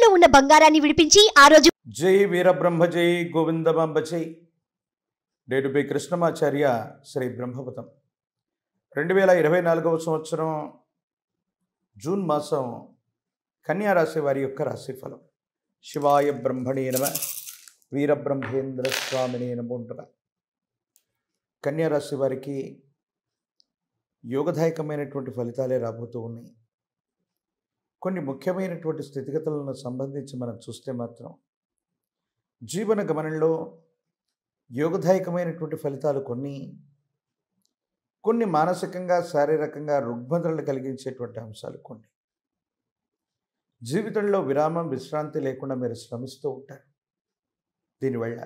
తాకట్టులో ఉన్న బంగారాన్ని విడిపించి ఆ రోజు జై వీరబ్రహ్మ జై గోవిందమాంబ జై. డేటు బి కృష్ణమాచార్య శ్రీ బ్రహ్మపతం 2024 సంవత్సరం జూన్ మాసం కన్యా రాశి వారి యొక్క రాశిఫలం. శివాయ బ్రహ్మణే నమ, వీరబ్రహ్మేంద్ర స్వామినే నమో నమః. కన్యా రాశి వారికి యోగదాయకమైనటువంటి ఫలితాలే రాబోతూ ఉన్నాయి. కొన్ని ముఖ్యమైనటువంటి స్థితిగతులను సంబంధించి మనం చూస్తే మాత్రం జీవన గమనంలో యోగదాయకమైనటువంటి ఫలితాలు కొన్ని మానసికంగా శారీరకంగా రుగ్మతలను కలిగించేటువంటి అంశాలు కొన్ని. జీవితంలో విరామం విశ్రాంతి లేకుండా మీరు శ్రమిస్తూ ఉంటారు. దీనివల్ల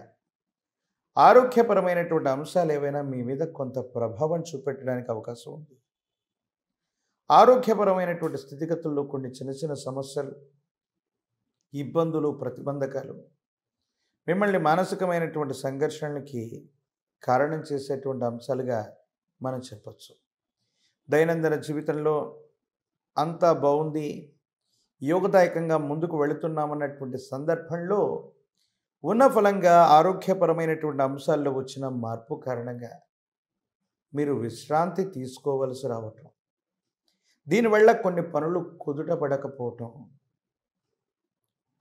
ఆరోగ్యపరమైనటువంటి అంశాలు ఏవైనా మీ మీద కొంత ప్రభావం చూపెట్టడానికి అవకాశం ఉంది. ఆరోగ్యపరమైనటువంటి స్థితిగతుల్లో కొన్ని చిన్న చిన్న సమస్యలు, ఇబ్బందులు, ప్రతిబంధకాలు మిమ్మల్ని మానసికమైనటువంటి సంఘర్షణలకి కారణం చేసేటువంటి అంశాలుగా మనం చెప్పచ్చు. దైనందిన జీవితంలో అంతా బాగుంది, యోగదాయకంగా ముందుకు వెళుతున్నామన్నటువంటి సందర్భంలో ఉన్న ఫలంగా ఆరోగ్యపరమైనటువంటి అంశాల్లో వచ్చిన మార్పు కారణంగా మీరు విశ్రాంతి తీసుకోవలసి రావటం, దీనివల్ల కొన్ని పనులు కుదుట పడకపోవటం,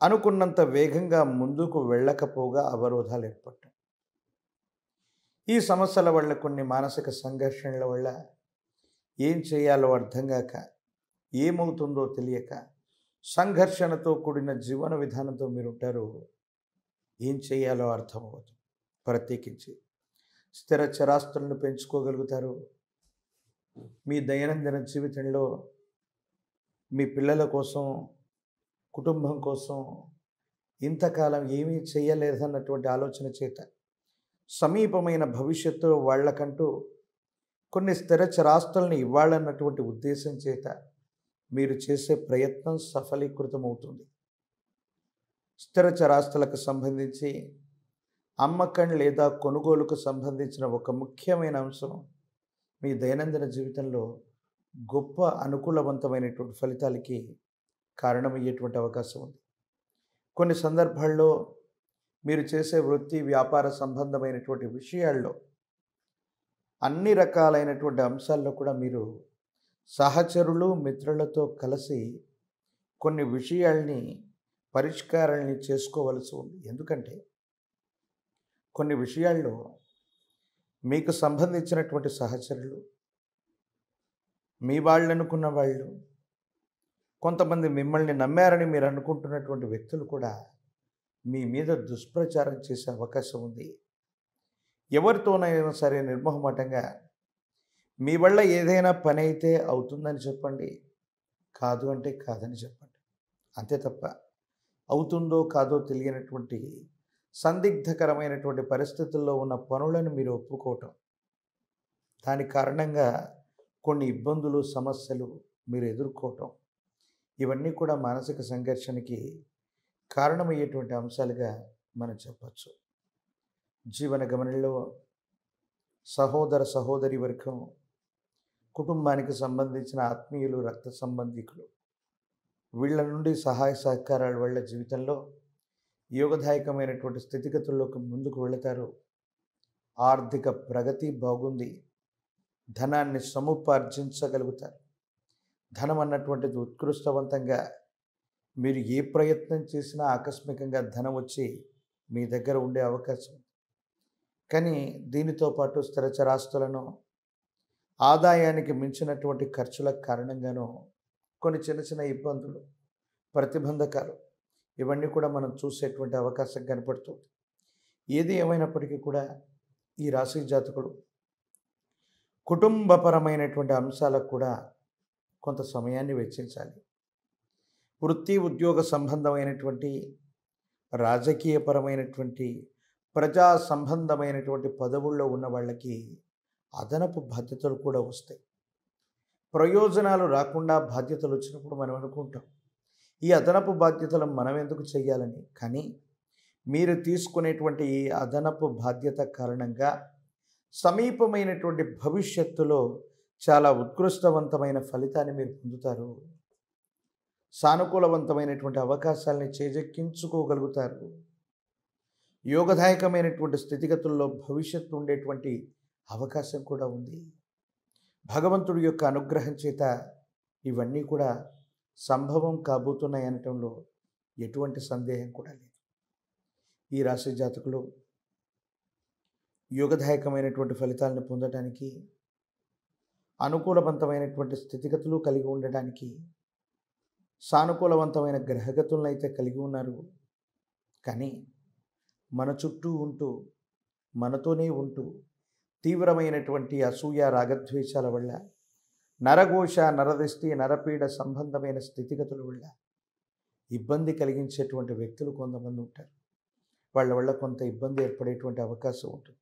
అనుకున్నంత వేగంగా ముందుకు వెళ్ళకపోగా అవరోధాలు ఏర్పడటం, ఈ సమస్యల వల్ల కొన్ని మానసిక సంఘర్షణల వల్ల ఏం చేయాలో అర్థం కాక, ఏమవుతుందో తెలియక సంఘర్షణతో కూడిన జీవన విధానంతో మీరు ఉంటారు. ఏం చేయాలో అర్థమవుతుంది. ప్రత్యేకించి స్థిర చరాస్తులను పెంచుకోగలుగుతారు. మీ దైనందిన జీవితంలో మీ పిల్లల కోసం, కుటుంబం కోసం ఇంతకాలం ఏమీ చేయలేదన్నటువంటి ఆలోచన చేత సమీపమైన భవిష్యత్తులో వాళ్ళకంటూ కొన్ని స్థిర చరాస్తులను ఇవ్వాలన్నటువంటి ఉద్దేశం చేత మీరు చేసే ప్రయత్నం సఫలీకృతమవుతుంది. స్థిర చరాస్తులకు సంబంధించి అమ్మకం లేదా కొనుగోలుకు సంబంధించిన ఒక ముఖ్యమైన అంశం మీ దైనందిన జీవితంలో గొప్ప అనుకూలవంతమైనటువంటి ఫలితాలకి కారణమయ్యేటువంటి అవకాశం ఉంది. కొన్ని సందర్భాల్లో మీరు చేసే వృత్తి వ్యాపార సంబంధమైనటువంటి విషయాల్లో అన్ని రకాలైనటువంటి అంశాల్లో కూడా మీరు సహచరులు, మిత్రులతో కలిసి కొన్ని విషయాల్ని పరిష్కారాన్ని చేసుకోవలసి ఉంది. ఎందుకంటే కొన్ని విషయాల్లో మీకు సంబంధించినటువంటి సహచరులు, మీ వాళ్ళు అనుకున్న వాళ్ళు, కొంతమంది మిమ్మల్ని నమ్మారని మీరు అనుకుంటున్నటువంటి వ్యక్తులు కూడా మీ మీద దుష్ప్రచారం చేసే అవకాశం ఉంది. ఎవరితోనైనా సరే నిర్మోహమాటంగా మీ వల్ల ఏదైనా పని అయితే అవుతుందని చెప్పండి, కాదు అంటే కాదని చెప్పండి. అంతే తప్ప అవుతుందో కాదో తెలియనటువంటి సందిగ్ధకరమైనటువంటి పరిస్థితుల్లో ఉన్న పనులను మీరు ఒప్పుకోవటం, దాని కారణంగా కొన్ని ఇబ్బందులు, సమస్యలు మీరు ఎదుర్కోవటం, ఇవన్నీ కూడా మానసిక సంఘర్షణకి కారణమయ్యేటువంటి అంశాలుగా మనం చెప్పచ్చు. జీవన గమనంలో సహోదర సహోదరి వర్గం, కుటుంబానికి సంబంధించిన ఆత్మీయులు, రక్త సంబంధికులు, వీళ్ళ నుండి సహాయ సహకారాల వల్ల జీవితంలో యోగదాయకమైనటువంటి స్థితిగతుల్లోకి ముందుకు వెళతారు. ఆర్థిక ప్రగతి బాగుంది, ధనాన్ని సముపార్జించగలుగుతారు. ధనం అన్నటువంటిది ఉత్కృష్టవంతంగా మీరు ఏ ప్రయత్నం చేసినా ఆకస్మికంగా ధనం వచ్చి మీ దగ్గర ఉండే అవకాశం. కానీ దీనితో పాటు స్థిర చరాస్తులను, ఆదాయానికి మించినటువంటి ఖర్చుల కారణంగానూ కొన్ని చిన్న చిన్న ఇబ్బందులు, ప్రతిబంధకాలు, ఇవన్నీ కూడా మనం చూసేటువంటి అవకాశం కనపడుతుంది. ఏది ఏమైనప్పటికీ కూడా ఈ రాశి జాతకుడు కుటుంబపరమైనటువంటి అంశాలకు కూడా కొంత సమయాన్ని వెచ్చించాలి. వృత్తి ఉద్యోగ సంబంధమైనటువంటి, రాజకీయపరమైనటువంటి, ప్రజా సంబంధమైనటువంటి పదవుల్లో ఉన్న వాళ్ళకి అదనపు బాధ్యతలు కూడా వస్తాయి. ప్రయోజనాలు రాకుండా బాధ్యతలు వచ్చినప్పుడు మనం అనుకుంటాం, ఈ అదనపు బాధ్యతలు మనం ఎందుకు చేయాలని. కానీ మీరు తీసుకునేటువంటి ఈ అదనపు బాధ్యత కారణంగా సమీపమైనటువంటి భవిష్యత్తులో చాలా ఉత్కృష్టవంతమైన ఫలితాన్ని మీరు పొందుతారు. సానుకూలవంతమైనటువంటి అవకాశాలని చేజెక్కించుకోగలుగుతారు. యోగదాయకమైనటువంటి స్థితిగతుల్లో భవిష్యత్తు ఉండేటువంటి అవకాశం కూడా ఉంది. భగవంతుడి యొక్క అనుగ్రహం చేత ఇవన్నీ కూడా సంభవం కాబోతున్నాయి అనటంలో ఎటువంటి సందేహం కూడా లేదు. ఈ రాశి జాతకులు యోగదాయకమైనటువంటి ఫలితాలను పొందడానికి, అనుకూలవంతమైనటువంటి స్థితిగతులు కలిగి ఉండడానికి సానుకూలవంతమైన గ్రహగతులను అయితే కలిగి ఉన్నారు. కానీ మన చుట్టూ ఉంటూ, మనతోనే ఉంటూ తీవ్రమైనటువంటి అసూయ రాగద్వేషాల వల్ల, నరఘోష, నరదిష్టి, నరపీడ సంబంధమైన స్థితిగతుల వల్ల ఇబ్బంది కలిగించేటువంటి వ్యక్తులు కొంతమంది ఉంటారు. వాళ్ళ వల్ల కొంత ఇబ్బంది ఏర్పడేటువంటి అవకాశం ఉంటుంది.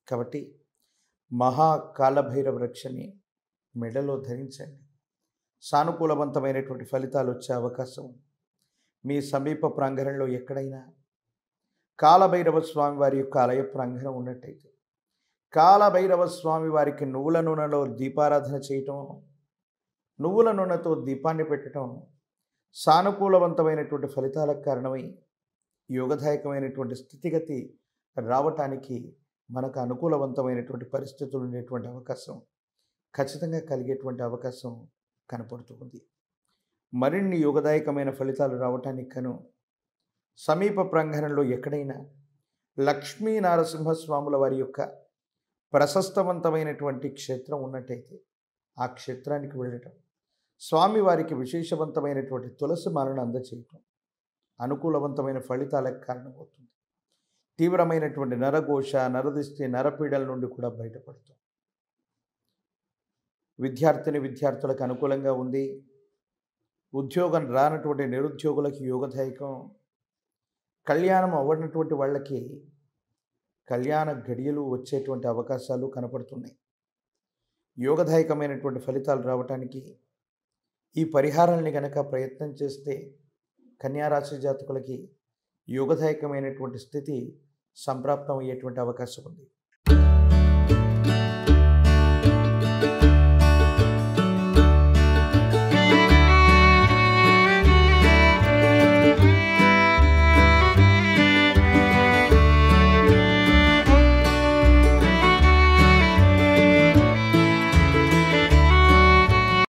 కాబట్టి మహాకాలభైరవ రక్షని మెడలో ధరించండి. సానుకూలవంతమైనటువంటి ఫలితాలు వచ్చే అవకాశం ఉంది. మీ సమీప ప్రాంగణంలో ఎక్కడైనా కాలభైరవ స్వామి వారి యొక్క ఆలయ ప్రాంగణం ఉన్నట్టయితే కాలభైరవ స్వామి వారికి నువ్వుల నూనెలో దీపారాధన చేయటం, నువ్వుల నూనెతో దీపాన్ని పెట్టడం సానుకూలవంతమైనటువంటి ఫలితాలకు కారణమై యోగదాయకమైనటువంటి స్థితిగతి రావటానికి, మనకు అనుకూలవంతమైనటువంటి పరిస్థితులు ఉండేటువంటి అవకాశం ఖచ్చితంగా కలిగేటువంటి అవకాశం కనపడుతూ ఉంది. మరిన్ని యోగదాయకమైన ఫలితాలు రావటానికి కను సమీప ప్రాంగణంలో ఎక్కడైనా లక్ష్మీ నారసింహస్వాముల వారి యొక్క ప్రశస్తవంతమైనటువంటి క్షేత్రం ఉన్నట్టయితే ఆ క్షేత్రానికి వెళ్ళటం, స్వామివారికి విశేషవంతమైనటువంటి తులసి మాలను అందచేయటం అనుకూలవంతమైన ఫలితాలకు కారణమవుతుంది. తీవ్రమైనటువంటి నరఘోష, నరదిష్టి, నరపీడల నుండి కూడా బయటపడుతుంది. విద్యార్థులకు అనుకూలంగా ఉంది. ఉద్యోగం రానటువంటి నిరుద్యోగులకి యోగదాయకం. కళ్యాణం అవ్వనటువంటి వాళ్ళకి కళ్యాణ గడియలు వచ్చేటువంటి అవకాశాలు కనపడుతున్నాయి. యోగదాయకమైనటువంటి ఫలితాలు రావటానికి ఈ పరిహారాలని కనుక ప్రయత్నం చేస్తే కన్యారాశి జాతకులకి యోగదాయకమైనటువంటి స్థితి సంప్రాప్తం అయ్యేటువంటి అవకాశం ఉంది.